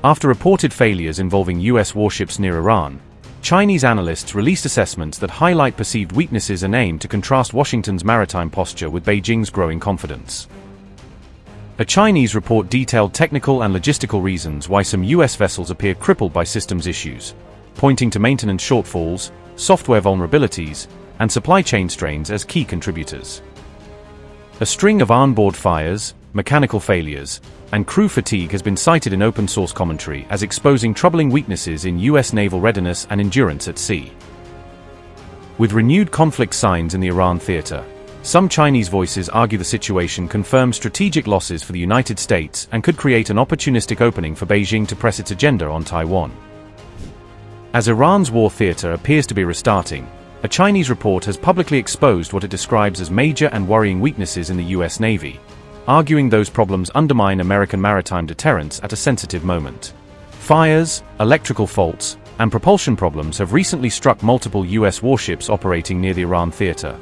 After reported failures involving US warships near Iran, Chinese analysts released assessments that highlight perceived weaknesses and aim to contrast Washington's maritime posture with Beijing's growing confidence. A Chinese report detailed technical and logistical reasons why some US vessels appear crippled by systems issues, pointing to maintenance shortfalls, software vulnerabilities, and supply chain strains as key contributors. A string of onboard fires, mechanical failures, and crew fatigue has been cited in open-source commentary as exposing troubling weaknesses in US naval readiness and endurance at sea. With renewed conflict signs in the Iran theater, some Chinese voices argue the situation confirms strategic losses for the United States and could create an opportunistic opening for Beijing to press its agenda on Taiwan. As Iran's war theater appears to be restarting, a Chinese report has publicly exposed what it describes as major and worrying weaknesses in the US Navy, arguing those problems undermine American maritime deterrence at a sensitive moment. Fires, electrical faults, and propulsion problems have recently struck multiple US warships operating near the Iran theater,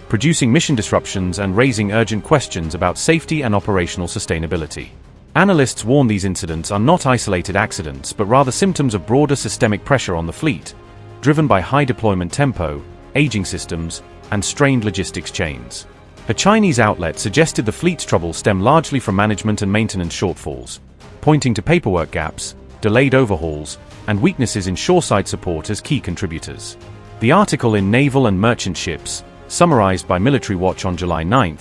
producing mission disruptions and raising urgent questions about safety and operational sustainability. Analysts warn these incidents are not isolated accidents but rather symptoms of broader systemic pressure on the fleet, driven by high deployment tempo, aging systems, and strained logistics chains. A Chinese outlet suggested the fleet's troubles stem largely from management and maintenance shortfalls, pointing to paperwork gaps, delayed overhauls, and weaknesses in shoreside support as key contributors. The article in Naval and Merchant Ships, summarized by Military Watch on July 9,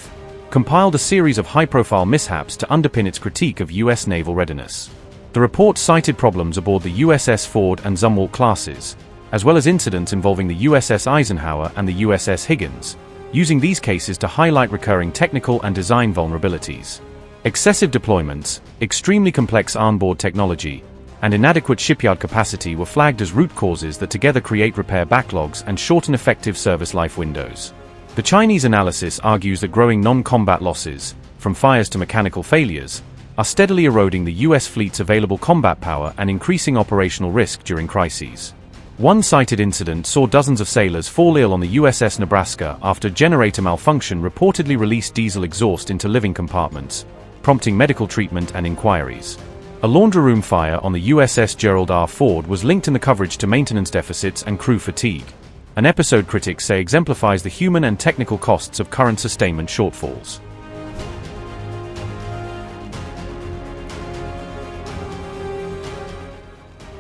compiled a series of high-profile mishaps to underpin its critique of US naval readiness. The report cited problems aboard the USS Ford and Zumwalt classes, as well as incidents involving the USS Eisenhower and the USS Higgins, using these cases to highlight recurring technical and design vulnerabilities. Excessive deployments, extremely complex onboard technology, and inadequate shipyard capacity were flagged as root causes that together create repair backlogs and shorten effective service life windows. The Chinese analysis argues that growing non-combat losses, from fires to mechanical failures, are steadily eroding the US fleet's available combat power and increasing operational risk during crises. One cited incident saw dozens of sailors fall ill on the USS Nebraska after generator malfunction reportedly released diesel exhaust into living compartments, prompting medical treatment and inquiries. A laundry room fire on the USS Gerald R. Ford was linked in the coverage to maintenance deficits and crew fatigue, an episode critics say exemplifies the human and technical costs of current sustainment shortfalls.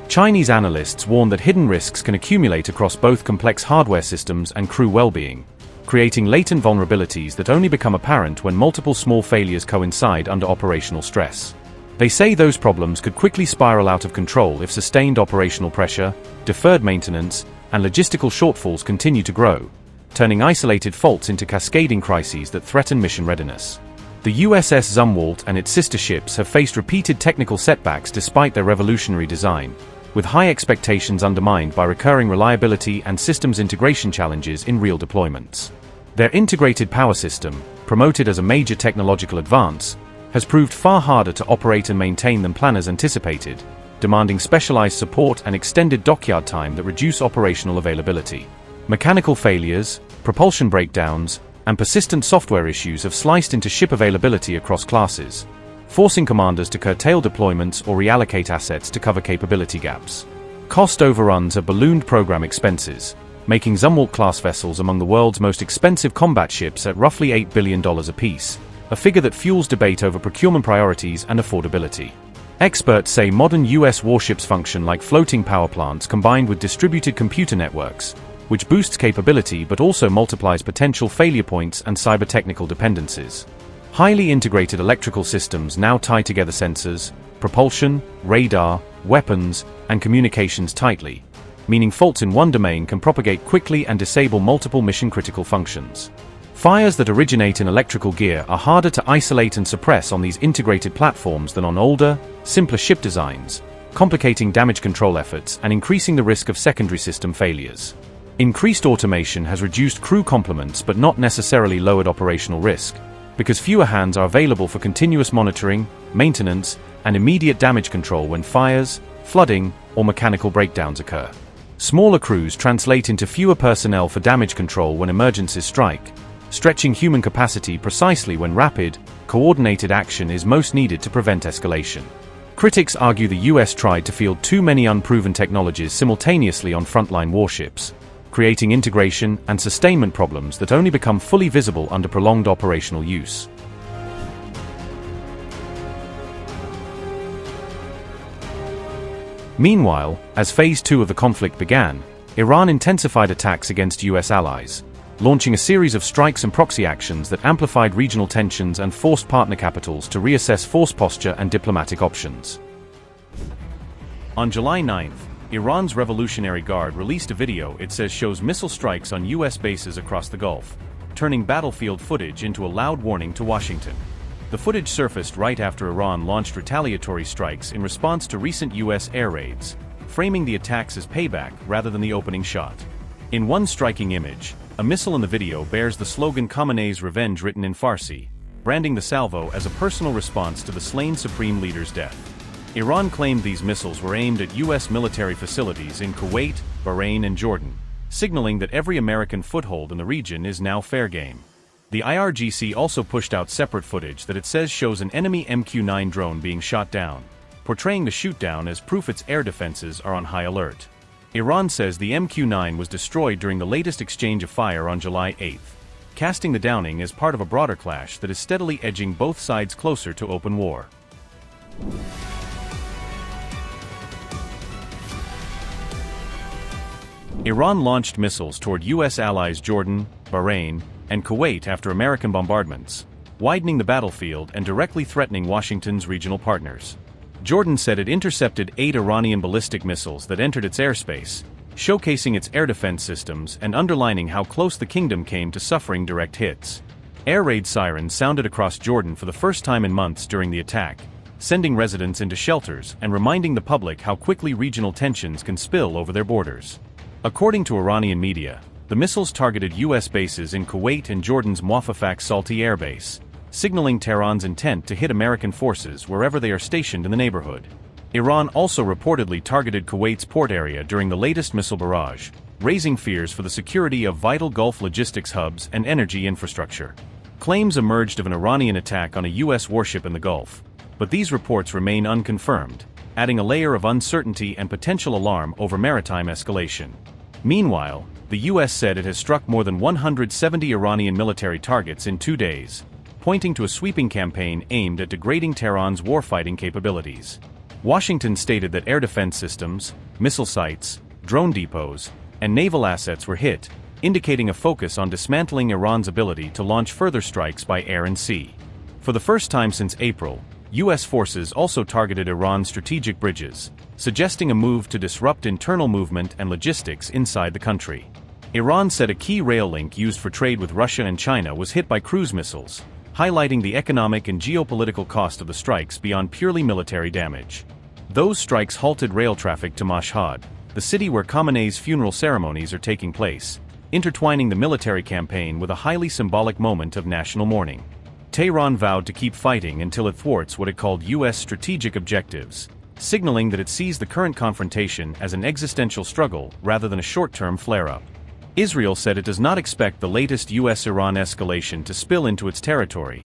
Chinese analysts warn that hidden risks can accumulate across both complex hardware systems and crew well-being, creating latent vulnerabilities that only become apparent when multiple small failures coincide under operational stress. They say those problems could quickly spiral out of control if sustained operational pressure, deferred maintenance, and logistical shortfalls continue to grow, turning isolated faults into cascading crises that threaten mission readiness. The USS Zumwalt and its sister ships have faced repeated technical setbacks despite their revolutionary design, with high expectations undermined by recurring reliability and systems integration challenges in real deployments. Their integrated power system, promoted as a major technological advance, has proved far harder to operate and maintain than planners anticipated, demanding specialized support and extended dockyard time that reduce operational availability. Mechanical failures, propulsion breakdowns, and persistent software issues have sliced into ship availability across classes, forcing commanders to curtail deployments or reallocate assets to cover capability gaps. Cost overruns have ballooned program expenses, making Zumwalt-class vessels among the world's most expensive combat ships at roughly $8 billion apiece, a figure that fuels debate over procurement priorities and affordability. Experts say modern US warships function like floating power plants combined with distributed computer networks, which boosts capability but also multiplies potential failure points and cyber-technical dependencies. Highly integrated electrical systems now tie together sensors, propulsion, radar, weapons, and communications tightly, meaning faults in one domain can propagate quickly and disable multiple mission-critical functions. Fires that originate in electrical gear are harder to isolate and suppress on these integrated platforms than on older, simpler ship designs, complicating damage control efforts and increasing the risk of secondary system failures. Increased automation has reduced crew complements but not necessarily lowered operational risk, because fewer hands are available for continuous monitoring, maintenance, and immediate damage control when fires, flooding, or mechanical breakdowns occur. Smaller crews translate into fewer personnel for damage control when emergencies strike, stretching human capacity precisely when rapid, coordinated action is most needed to prevent escalation. Critics argue the US tried to field too many unproven technologies simultaneously on frontline warships, creating integration and sustainment problems that only become fully visible under prolonged operational use. Meanwhile, as Phase 2 of the conflict began, Iran intensified attacks against US allies, launching a series of strikes and proxy actions that amplified regional tensions and forced partner capitals to reassess force posture and diplomatic options. On July 9th, Iran's Revolutionary Guard released a video it says shows missile strikes on US bases across the Gulf, turning battlefield footage into a loud warning to Washington. The footage surfaced right after Iran launched retaliatory strikes in response to recent US air raids, framing the attacks as payback rather than the opening shot. In one striking image, a missile in the video bears the slogan Khamenei's Revenge written in Farsi, branding the salvo as a personal response to the slain Supreme Leader's death. Iran claimed these missiles were aimed at US military facilities in Kuwait, Bahrain and Jordan, signaling that every American foothold in the region is now fair game. The IRGC also pushed out separate footage that it says shows an enemy MQ-9 drone being shot down, portraying the shootdown as proof its air defenses are on high alert. Iran says the MQ-9 was destroyed during the latest exchange of fire on July 8th, casting the downing as part of a broader clash that is steadily edging both sides closer to open war. Iran launched missiles toward US allies Jordan, Bahrain, and Kuwait after American bombardments, widening the battlefield and directly threatening Washington's regional partners. Jordan said it intercepted 8 Iranian ballistic missiles that entered its airspace, showcasing its air defense systems and underlining how close the kingdom came to suffering direct hits. Air raid sirens sounded across Jordan for the first time in months during the attack, sending residents into shelters and reminding the public how quickly regional tensions can spill over their borders. According to Iranian media, the missiles targeted US bases in Kuwait and Jordan's Muwaffaq Salti Air Base, signaling Tehran's intent to hit American forces wherever they are stationed in the neighborhood. Iran also reportedly targeted Kuwait's port area during the latest missile barrage, raising fears for the security of vital Gulf logistics hubs and energy infrastructure. Claims emerged of an Iranian attack on a US warship in the Gulf, but these reports remain unconfirmed, adding a layer of uncertainty and potential alarm over maritime escalation. Meanwhile, the US said it has struck more than 170 Iranian military targets in 2 days, pointing to a sweeping campaign aimed at degrading Tehran's warfighting capabilities. Washington stated that air defense systems, missile sites, drone depots, and naval assets were hit, indicating a focus on dismantling Iran's ability to launch further strikes by air and sea. For the first time since April, US forces also targeted Iran's strategic bridges, suggesting a move to disrupt internal movement and logistics inside the country. Iran said a key rail link used for trade with Russia and China was hit by cruise missiles, highlighting the economic and geopolitical cost of the strikes beyond purely military damage. Those strikes halted rail traffic to Mashhad, the city where Khamenei's funeral ceremonies are taking place, intertwining the military campaign with a highly symbolic moment of national mourning. Tehran vowed to keep fighting until it thwarts what it called US strategic objectives, signaling that it sees the current confrontation as an existential struggle rather than a short-term flare-up. Israel said it does not expect the latest US-Iran escalation to spill into its territory,